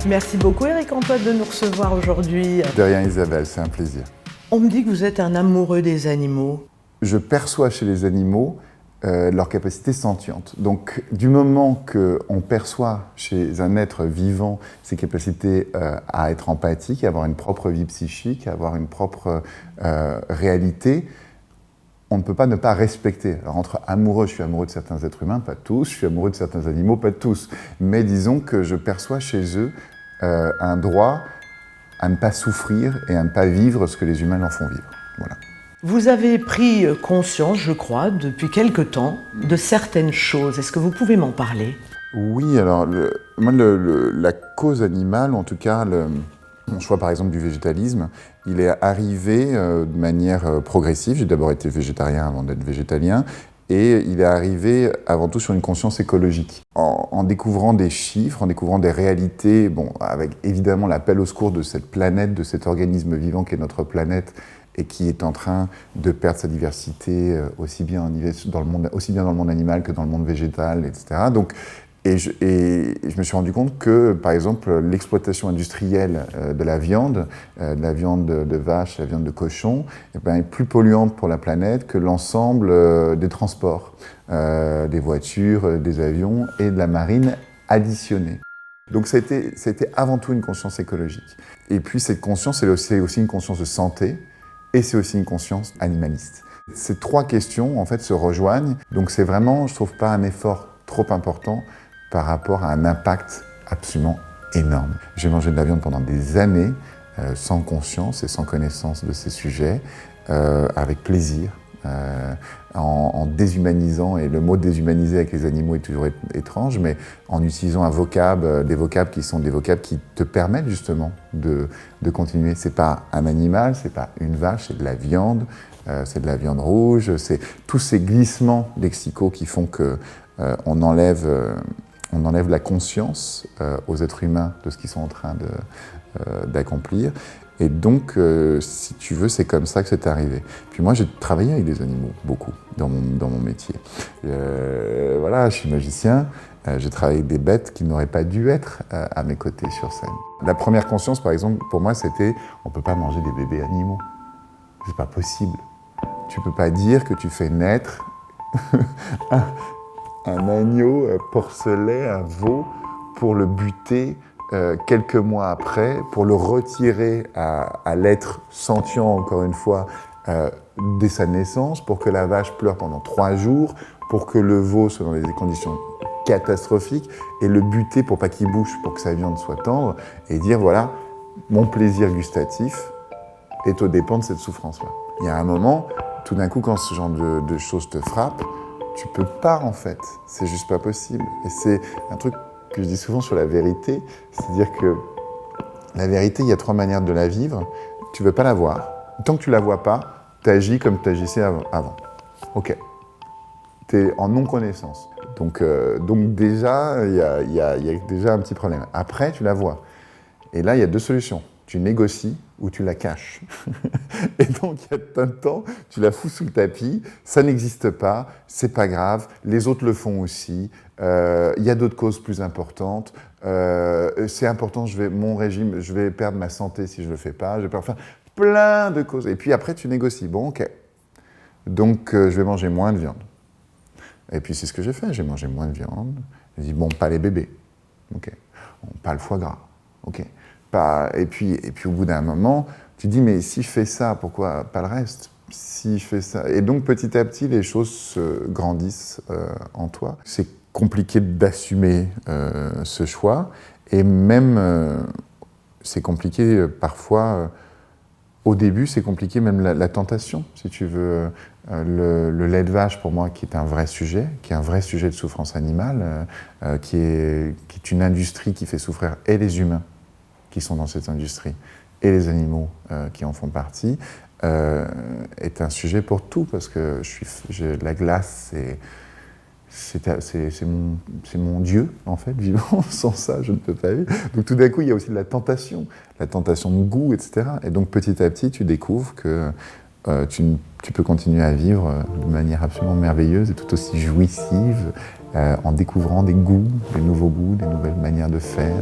Merci beaucoup Éric-Antoine de nous recevoir aujourd'hui. De rien Isabelle, c'est un plaisir. On me dit que vous êtes un amoureux des animaux. Je perçois chez les animaux leur capacité sentiente. Donc du moment qu'on perçoit chez un être vivant ses capacités à être empathique, à avoir une propre vie psychique, à avoir une propre réalité, on ne peut pas ne pas respecter. Alors entre amoureux, je suis amoureux de certains êtres humains, pas tous, je suis amoureux de certains animaux, pas tous. Mais disons que je perçois chez eux un droit à ne pas souffrir et à ne pas vivre ce que les humains leur font vivre. Voilà. Vous avez pris conscience, je crois, depuis quelque temps, de certaines choses. Est-ce que vous pouvez m'en parler ? Oui, alors la cause animale, en tout cas mon choix par exemple du végétalisme, il est arrivé de manière progressive. J'ai d'abord été végétarien avant d'être végétalien. Et il est arrivé avant tout sur une conscience écologique. En découvrant des chiffres, en découvrant des réalités, bon, avec évidemment l'appel au secours de cette planète, de cet organisme vivant qu'est notre planète, et qui est en train de perdre sa diversité aussi bien dans le monde animal que dans le monde végétal, etc. Donc, et je me suis rendu compte que, par exemple, l'exploitation industrielle de la viande de vache, la viande de cochon, est plus polluante pour la planète que l'ensemble des transports, des voitures, des avions et de la marine additionnée. Donc ça a été avant tout une conscience écologique. Et puis cette conscience, c'est aussi une conscience de santé et c'est aussi une conscience animaliste. Ces trois questions, en fait, se rejoignent. Donc c'est vraiment, je trouve, pas un effort trop important par rapport à un impact absolument énorme. J'ai mangé de la viande pendant des années, sans conscience et sans connaissance de ces sujets, avec plaisir, en déshumanisant, et le mot déshumaniser avec les animaux est toujours étrange, mais en utilisant des vocables qui sont des vocables qui te permettent justement de continuer. C'est pas un animal, c'est pas une vache, c'est de la viande, c'est de la viande rouge, c'est tous ces glissements lexicaux qui font que on enlève la conscience aux êtres humains de ce qu'ils sont en train d'accomplir. Et donc, si tu veux, c'est comme ça que c'est arrivé. Puis moi, j'ai travaillé avec des animaux, beaucoup, dans mon métier. Voilà, je suis magicien, j'ai travaillé avec des bêtes qui n'auraient pas dû être à mes côtés sur scène. La première conscience, par exemple, pour moi, c'était on ne peut pas manger des bébés animaux. C'est pas possible. Tu ne peux pas dire que tu fais naître un agneau porcelet, un veau, pour le buter quelques mois après, pour le retirer à l'être sentient, encore une fois, dès sa naissance, pour que la vache pleure pendant 3 jours, pour que le veau soit dans des conditions catastrophiques, et le buter pour pas qu'il bouge, pour que sa viande soit tendre, et dire voilà, mon plaisir gustatif est aux dépens de cette souffrance-là. Il y a un moment, tout d'un coup, quand ce genre de choses te frappent, tu peux pas en fait, c'est juste pas possible. Et c'est un truc que je dis souvent sur la vérité, c'est-à-dire que la vérité, il y a 3 manières de la vivre. Tu veux pas la voir. Tant que tu la vois pas, tu agis comme tu agissais avant. Ok. Tu es en non-connaissance. Donc déjà, il y a déjà un petit problème. Après, tu la vois. Et là, il y a 2 solutions. Tu négocies ou tu la caches. Et donc, il y a un temps, tu la fous sous le tapis, ça n'existe pas, c'est pas grave, les autres le font aussi, il y a d'autres causes plus importantes, c'est important, mon régime, je vais perdre ma santé si je le fais pas, je vais perdre, enfin, plein de causes. Et puis après, tu négocies. Bon, ok, donc je vais manger moins de viande. Et puis c'est ce que j'ai fait, j'ai mangé moins de viande. J'ai dit, bon, pas les bébés, ok, bon, pas le foie gras, ok. Et puis au bout d'un moment, tu dis, mais si je fais ça, pourquoi pas le reste ? Si je fais ça. Et donc petit à petit, les choses se grandissent en toi. C'est compliqué d'assumer ce choix. Et même, c'est compliqué parfois, au début, c'est compliqué même la tentation, si tu veux. Le lait de vache, pour moi, qui est un vrai sujet de souffrance animale, qui est une industrie qui fait souffrir et les humains qui sont dans cette industrie, et les animaux qui en font partie, est un sujet pour tout, parce que la glace, c'est mon Dieu, en fait, vivant. Sans ça, je ne peux pas vivre. Donc tout d'un coup, il y a aussi de la tentation de goût, etc. Et donc petit à petit, tu découvres que tu peux continuer à vivre de manière absolument merveilleuse et tout aussi jouissive, en découvrant des goûts, des nouveaux goûts, des nouvelles manières de faire.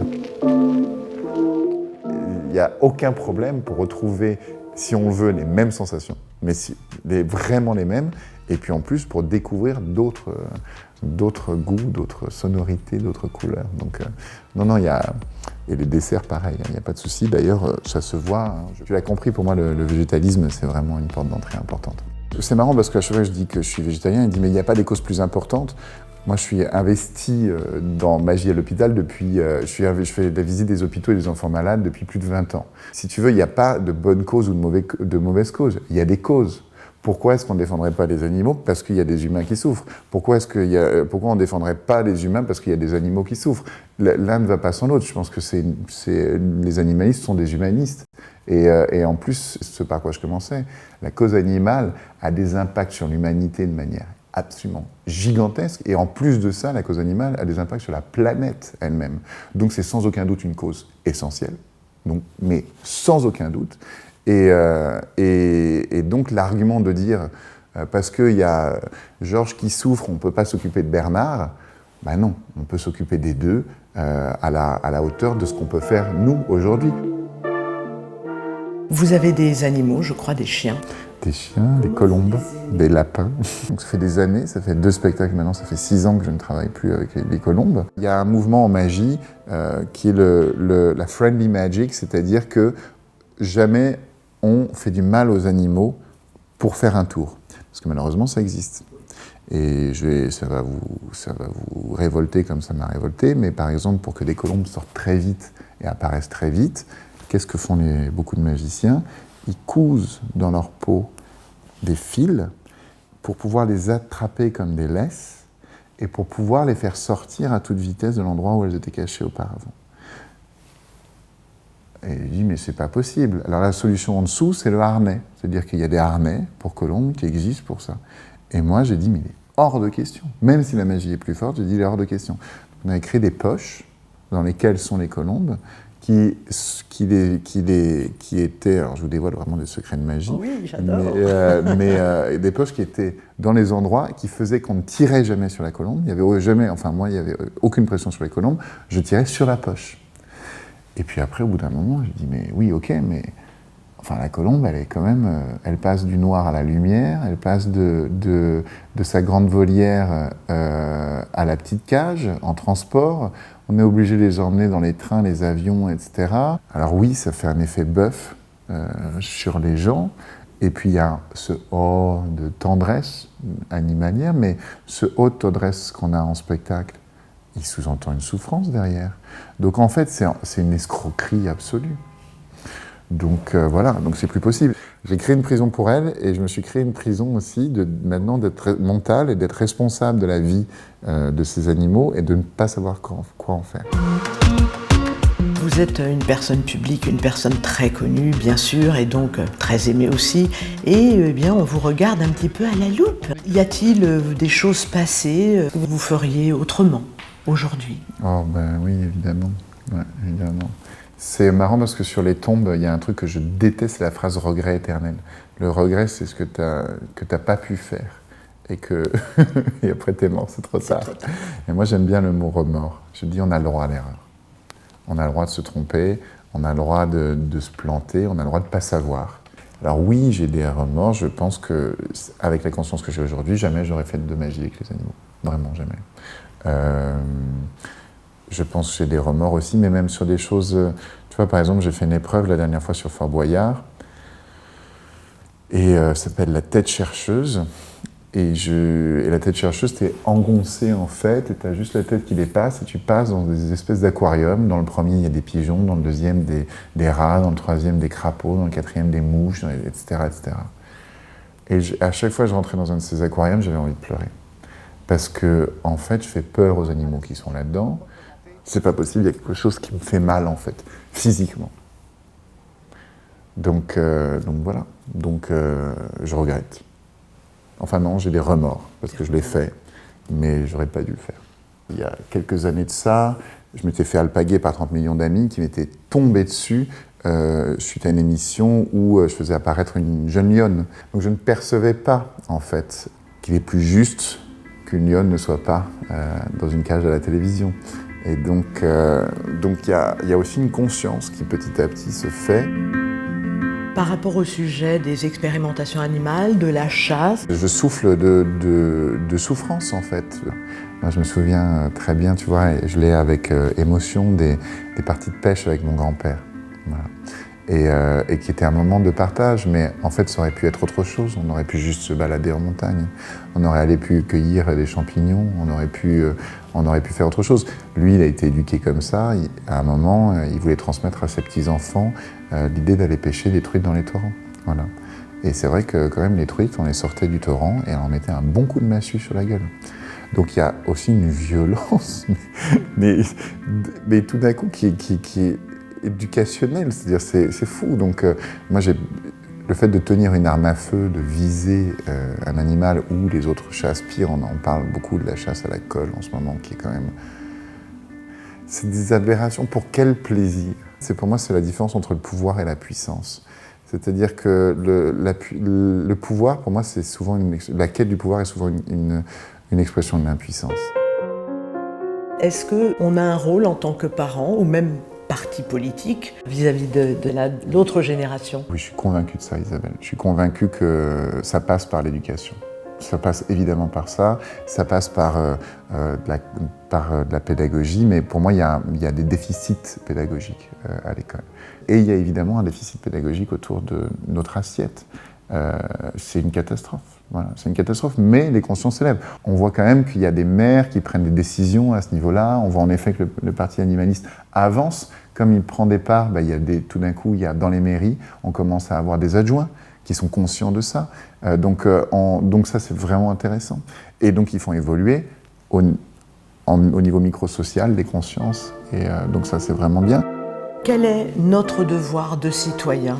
Il n'y a aucun problème pour retrouver, si on veut, les mêmes sensations, mais vraiment les mêmes, et puis en plus pour découvrir d'autres goûts, d'autres sonorités, d'autres couleurs. Donc non, il y a... Et les desserts, pareil, il n'y a pas de souci. D'ailleurs, ça se voit. Hein. Tu l'as compris, pour moi, le végétalisme, c'est vraiment une porte d'entrée importante. C'est marrant parce qu'à chaque fois que je dis que je suis végétalien, il dit « mais il n'y a pas des causes plus importantes ». Moi, je suis investi dans Magie à l'hôpital depuis... je fais la visite des hôpitaux et des enfants malades depuis plus de 20 ans. Si tu veux, il n'y a pas de bonne cause ou de mauvaise cause. Il y a des causes. Pourquoi est-ce qu'on ne défendrait pas les animaux? Parce qu'il y a des humains qui souffrent. Pourquoi on ne défendrait pas les humains? Parce qu'il y a des animaux qui souffrent. L'un ne va pas sans l'autre. Je pense que les animalistes sont des humanistes. Et en plus, ce par quoi je commençais, la cause animale a des impacts sur l'humanité de manière absolument gigantesque. Et en plus de ça, la cause animale a des impacts sur la planète elle-même. Donc c'est sans aucun doute une cause essentielle, mais sans aucun doute. Et donc l'argument de dire parce qu'il y a Georges qui souffre, on ne peut pas s'occuper de Bernard, ben non, on peut s'occuper des deux à la hauteur de ce qu'on peut faire nous aujourd'hui. Vous avez des animaux, je crois, des chiens. Des chiens, des colombes, des lapins. Donc ça fait des années, ça fait 2 spectacles maintenant, ça fait 6 ans que je ne travaille plus avec les colombes. Il y a un mouvement en magie qui est la friendly magic, c'est-à-dire que jamais on fait du mal aux animaux pour faire un tour. Parce que malheureusement, ça existe. Et ça va vous révolter comme ça m'a révolté, mais par exemple, pour que des colombes sortent très vite et apparaissent très vite, qu'est-ce que font beaucoup de magiciens? Ils cousent dans leur peau des fils pour pouvoir les attraper comme des laisses et pour pouvoir les faire sortir à toute vitesse de l'endroit où elles étaient cachées auparavant. Et je dis, mais c'est pas possible. Alors la solution en dessous, c'est le harnais. C'est-à-dire qu'il y a des harnais pour colombes qui existent pour ça. Et moi, j'ai dit, mais il est hors de question. Même si la magie est plus forte, j'ai dit, il est hors de question. On avait créé des poches dans lesquelles sont les colombes qui étaient, alors je vous dévoile vraiment des secrets de magie. Oui, j'adore. Mais des poches qui étaient dans les endroits qui faisaient qu'on ne tirait jamais sur la colombe. Il y avait jamais, enfin moi, il n'y avait aucune pression sur les colombes. Je tirais sur la poche. Et puis après, au bout d'un moment, j'ai dit, mais oui, ok, mais enfin, la colombe, elle est quand même, elle passe du noir à la lumière, elle passe de sa grande volière à la petite cage, en transport. On est obligé de les emmener dans les trains, les avions, etc. Alors oui, ça fait un effet bœuf sur les gens. Et puis il y a ce « oh » de tendresse animalière, mais ce « oh » de tendresse qu'on a en spectacle, il sous-entend une souffrance derrière. Donc en fait, c'est une escroquerie absolue. Donc voilà, donc c'est plus possible. J'ai créé une prison pour elle et je me suis créé une prison aussi maintenant d'être mentale et d'être responsable de la vie de ces animaux et de ne pas savoir quoi en faire. Vous êtes une personne publique, une personne très connue, bien sûr, et donc très aimée aussi. Et eh bien, on vous regarde un petit peu à la loupe. Y a-t-il des choses passées que vous feriez autrement aujourd'hui? Oh ben oui, évidemment. Ouais, évidemment. C'est marrant parce que sur les tombes, il y a un truc que je déteste, c'est la phrase « regret éternel ». Le regret, c'est ce que t'as pas pu faire. Et et après t'es mort, c'est trop tard. Et moi, j'aime bien le mot remords. Je dis on a le droit à l'erreur. On a le droit de se tromper, on a le droit de se planter, on a le droit de ne pas savoir. Alors oui, j'ai des remords, je pense qu'avec la conscience que j'ai aujourd'hui, jamais j'aurais fait de magie avec les animaux. Vraiment, jamais. Je pense que j'ai des remords aussi, mais même sur des choses... Tu vois, par exemple, j'ai fait une épreuve la dernière fois sur Fort Boyard, et ça s'appelle la tête chercheuse. Et la tête chercheuse, t'es engoncé en fait, et t'as juste la tête qui dépasse, et tu passes dans des espèces d'aquariums. Dans le premier, il y a des pigeons, dans le deuxième, des rats, dans le troisième, des crapauds, dans le quatrième, des mouches, etc. etc. Et à chaque fois que je rentrais dans un de ces aquariums, j'avais envie de pleurer. Parce que, en fait, je fais peur aux animaux qui sont là-dedans. C'est pas possible, il y a quelque chose qui me fait mal, en fait, physiquement. Donc voilà. Donc, je regrette. Enfin non, j'ai des remords, parce que je l'ai fait, mais j'aurais pas dû le faire. Il y a quelques années de ça, je m'étais fait alpaguer par 30 millions d'amis qui m'étaient tombés dessus suite à une émission où je faisais apparaître une jeune lionne. Donc je ne percevais pas, en fait, qu'il est plus juste qu'une lionne ne soit pas dans une cage à la télévision. Et donc il y a aussi une conscience qui petit à petit se fait. Par rapport au sujet des expérimentations animales, de la chasse. Je souffle de souffrance en fait. Moi je me souviens très bien, tu vois, et je l'ai avec émotion, des parties de pêche avec mon grand-père. Voilà. Et qui était un moment de partage, mais en fait ça aurait pu être autre chose. On aurait pu juste se balader en montagne, on aurait pu cueillir des champignons, on aurait pu faire autre chose. Lui, il a été éduqué comme ça. À un moment, il voulait transmettre à ses petits-enfants l'idée d'aller pêcher des truites dans les torrents. Voilà. Et c'est vrai que quand même les truites, on les sortait du torrent et on mettait un bon coup de massue sur la gueule. Donc il y a aussi une violence, mais tout d'un coup qui est éducationnel, c'est-à-dire c'est fou. Donc moi le fait de tenir une arme à feu, de viser un animal ou les autres chasses, pire, on parle beaucoup de la chasse à la colle en ce moment, qui est quand même... C'est des aberrations. Pour quel plaisir? Pour moi, c'est la différence entre le pouvoir et la puissance. C'est-à-dire que le pouvoir, pour moi, c'est souvent la quête du pouvoir est souvent une expression de l'impuissance. Est-ce qu'on a un rôle en tant que parent, ou même parti politique, vis-à-vis de l'autre génération? Oui, je suis convaincu de ça, Isabelle. Je suis convaincu que ça passe par l'éducation. Ça passe évidemment par ça, ça passe par de la pédagogie, mais pour moi, il y a des déficits pédagogiques à l'école. Et il y a évidemment un déficit pédagogique autour de notre assiette. C'est une catastrophe. Voilà, c'est une catastrophe, mais les consciences s'élèvent. On voit quand même qu'il y a des maires qui prennent des décisions à ce niveau-là. On voit en effet que le parti animaliste avance. Comme il prend des parts, tout d'un coup, dans les mairies, on commence à avoir des adjoints qui sont conscients de ça. Donc ça, c'est vraiment intéressant. Et donc, ils font évoluer au niveau microsocial les consciences. Et donc ça, c'est vraiment bien. Quel est notre devoir de citoyen?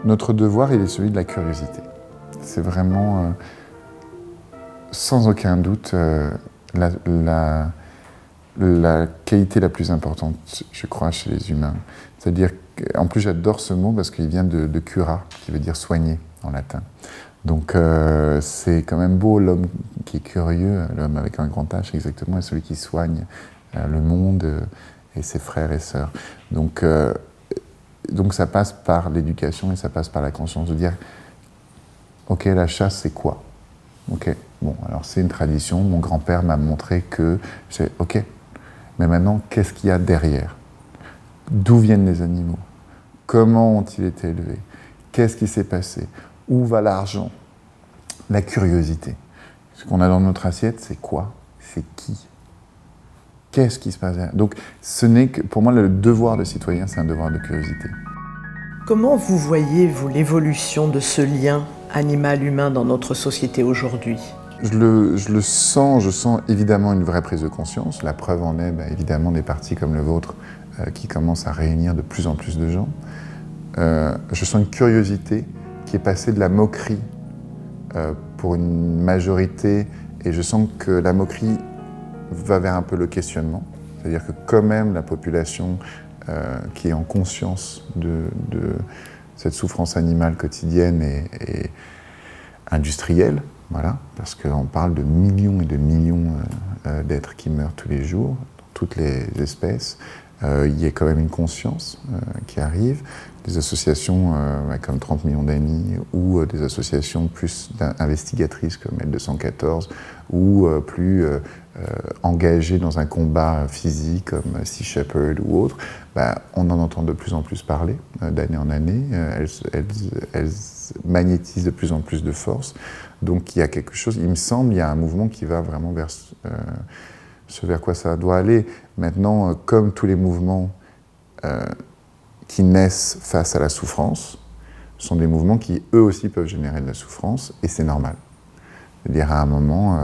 Notre devoir, il est celui de la curiosité. C'est vraiment, sans aucun doute, la qualité la plus importante, je crois, chez les humains. C'est-à-dire, en plus j'adore ce mot parce qu'il vient de cura, qui veut dire soigner en latin. Donc c'est quand même beau, l'homme qui est curieux, l'homme avec un grand H exactement, est celui qui soigne le monde et ses frères et sœurs. Donc ça passe par l'éducation et ça passe par la conscience de dire « Ok, la chasse, c'est quoi ? Ok, bon, alors c'est une tradition, mon grand-père m'a montré que c'est ok, mais maintenant, qu'est-ce qu'il y a derrière ? D'où viennent les animaux ? Comment ont-ils été élevés ? Qu'est-ce qui s'est passé ? Où va l'argent ? La curiosité. Ce qu'on a dans notre assiette, c'est quoi ? C'est qui ? Qu'est-ce qui se passe derrière ? Donc, ce n'est que, pour moi, le devoir de citoyen, c'est un devoir de curiosité. Comment vous voyez, vous, l'évolution de ce lien animal-humain dans notre société aujourd'hui ? Je le sens, je sens évidemment une vraie prise de conscience. La preuve en est, évidemment, des partis comme le vôtre qui commencent à réunir de plus en plus de gens. Je sens une curiosité qui est passée de la moquerie pour une majorité, et je sens que la moquerie va vers un peu le questionnement. C'est-à-dire que quand même la population qui est en conscience de cette souffrance animale quotidienne et industrielle, voilà, parce qu'on parle de millions et de millions d'êtres qui meurent tous les jours, dans toutes les espèces. Il y a quand même une conscience qui arrive. Des associations comme 30 millions d'amis ou des associations plus investigatrices comme L214 ou plus engagées dans un combat physique comme Sea Shepherd ou autre, on en entend de plus en plus parler d'année en année. Elles magnétisent de plus en plus de force. Donc il y a quelque chose, il me semble, il y a un mouvement qui va vraiment vers ce vers quoi ça doit aller. Maintenant, comme tous les mouvements qui naissent face à la souffrance, sont des mouvements qui, eux aussi, peuvent générer de la souffrance, et c'est normal. C'est-à-dire, à un moment,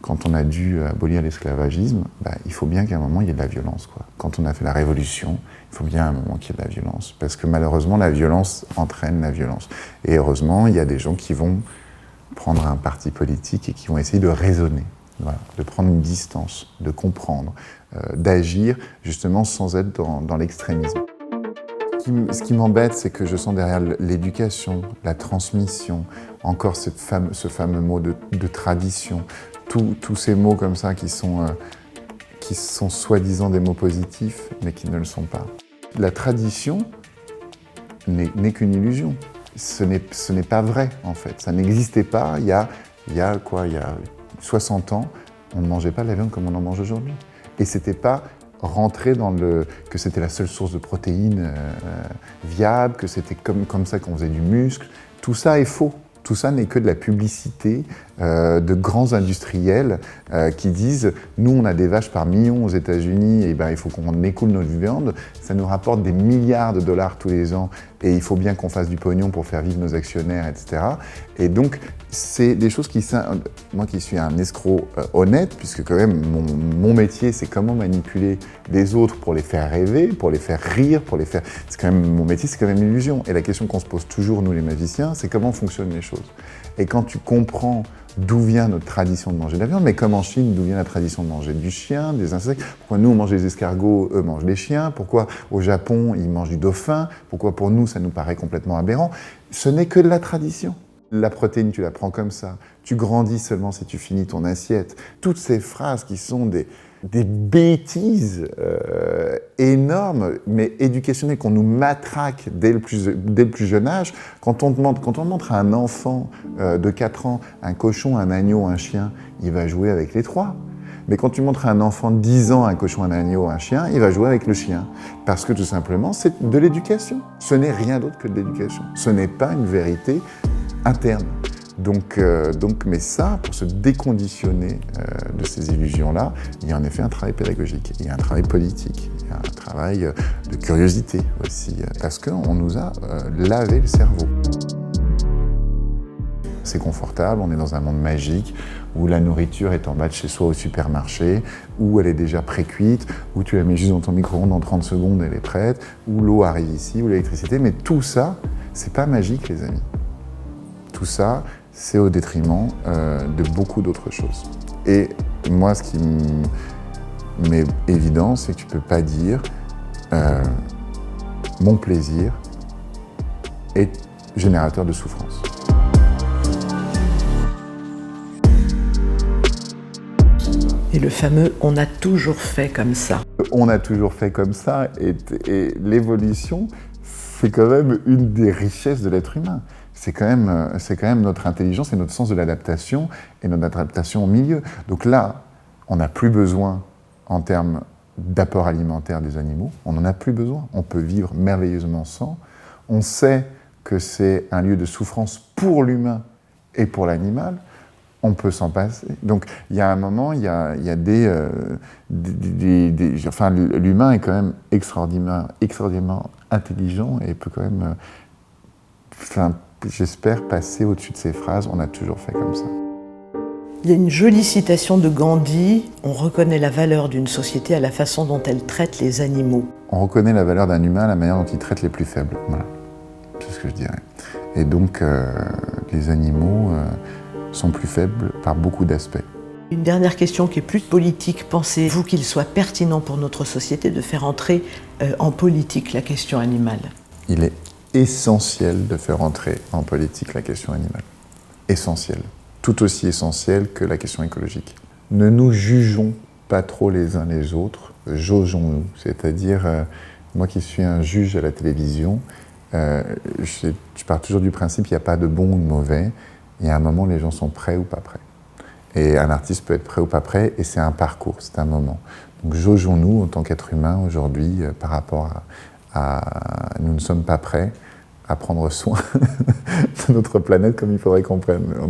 quand on a dû abolir l'esclavagisme, il faut bien qu'à un moment, il y ait de la violence, quoi. Quand on a fait la révolution, il faut bien à un moment qu'il y ait de la violence. Parce que malheureusement, la violence entraîne la violence. Et heureusement, il y a des gens qui vont prendre un parti politique et qui vont essayer de raisonner. Voilà, de prendre une distance, de comprendre, d'agir justement sans être dans l'extrémisme. Ce qui m'embête, c'est que je sens derrière l'éducation, la transmission, encore ce fameux mot de tradition, tous ces mots comme ça qui sont soi-disant des mots positifs, mais qui ne le sont pas. La tradition n'est qu'une illusion. Ce n'est pas vrai, en fait. Ça n'existait pas il y a 60 ans, on ne mangeait pas de la viande comme on en mange aujourd'hui. Et c'était pas rentrer que c'était la seule source de protéines viable, que c'était comme ça qu'on faisait du muscle. Tout ça est faux. Tout ça n'est que de la publicité de grands industriels qui disent « Nous, on a des vaches par millions aux États-Unis, et ben, il faut qu'on écoule notre viande. Ça nous rapporte des milliards de dollars tous les ans et il faut bien qu'on fasse du pognon pour faire vivre nos actionnaires, etc. » Et donc, c'est des choses moi qui suis un escroc honnête, puisque quand même mon métier, c'est comment manipuler les autres pour les faire rêver, pour les faire rire, c'est quand même mon métier, c'est quand même une illusion. Et la question qu'on se pose toujours, nous les magiciens, c'est comment fonctionnent les choses. Et quand tu comprends d'où vient notre tradition de manger de la viande, mais comme en Chine, d'où vient la tradition de manger du chien, des insectes, pourquoi nous on mange des escargots, eux mangent des chiens, pourquoi au Japon ils mangent du dauphin, pourquoi pour nous ça nous paraît complètement aberrant, ce n'est que de la tradition. La protéine, tu la prends comme ça, tu grandis seulement si tu finis ton assiette. Toutes ces phrases qui sont des bêtises énormes, mais éducationnelles, qu'on nous matraque dès le plus jeune âge. Quand on montre à un enfant de 4 ans un cochon, un agneau, un chien, il va jouer avec les 3. Mais quand tu montres à un enfant de 10 ans un cochon, un agneau, un chien, il va jouer avec le chien. Parce que tout simplement, c'est de l'éducation. Ce n'est rien d'autre que de l'éducation. Ce n'est pas une vérité interne. Donc, mais ça, pour se déconditionner de ces illusions-là, il y a en effet un travail pédagogique, il y a un travail politique, il y a un travail de curiosité aussi, parce qu'on nous a lavé le cerveau. C'est confortable, on est dans un monde magique où la nourriture est en bas de chez soi au supermarché, où elle est déjà pré-cuite, où tu la mets juste dans ton micro-ondes en 30 secondes, elle est prête, où l'eau arrive ici, où l'électricité, mais tout ça, c'est pas magique les amis. Tout ça, c'est au détriment de beaucoup d'autres choses. Et moi, ce qui m'est évident, c'est que tu ne peux pas dire mon plaisir est générateur de souffrance. Et le fameux « on a toujours fait comme ça ». On a toujours fait comme ça, et l'évolution, c'est quand même une des richesses de l'être humain. C'est quand même notre intelligence et notre sens de l'adaptation et notre adaptation au milieu. Donc là, on n'a plus besoin, en termes d'apport alimentaire des animaux, on n'en a plus besoin. On peut vivre merveilleusement sans. On sait que c'est un lieu de souffrance pour l'humain et pour l'animal. On peut s'en passer. Donc, il y a un moment, il y a enfin, l'humain est quand même extraordinairement intelligent et peut quand même, j'espère, passer au-dessus de ces phrases. On a toujours fait comme ça. Il y a une jolie citation de Gandhi. On reconnaît la valeur d'une société à la façon dont elle traite les animaux. On reconnaît la valeur d'un humain à la manière dont il traite les plus faibles. Voilà, c'est ce que je dirais. Et donc, les animaux sont plus faibles par beaucoup d'aspects. Une dernière question qui est plus politique. Pensez-vous qu'il soit pertinent pour notre société de faire entrer en politique la question animale ? Il est essentiel de faire entrer en politique la question animale. Essentiel. Tout aussi essentiel que la question écologique. Ne nous jugeons pas trop les uns les autres, jaugeons-nous. C'est-à-dire, moi qui suis un juge à la télévision, je pars toujours du principe qu'il n'y a pas de bon ou de mauvais. Il y a un moment où les gens sont prêts ou pas prêts. Et un artiste peut être prêt ou pas prêt, et c'est un parcours, c'est un moment. Donc jaugeons-nous en tant qu'être humain aujourd'hui par rapport à nous ne sommes pas prêts à prendre soin de notre planète comme il faudrait qu'on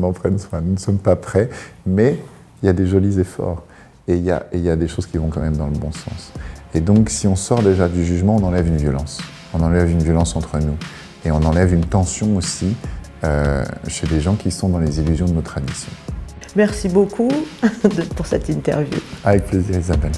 en prenne soin. Nous ne sommes pas prêts, mais il y a des jolis efforts. Et il y a des choses qui vont quand même dans le bon sens. Et donc si on sort déjà du jugement, on enlève une violence. On enlève une violence entre nous. Et on enlève une tension aussi chez les gens qui sont dans les illusions de nos traditions. Merci beaucoup pour cette interview. Avec plaisir, Isabelle.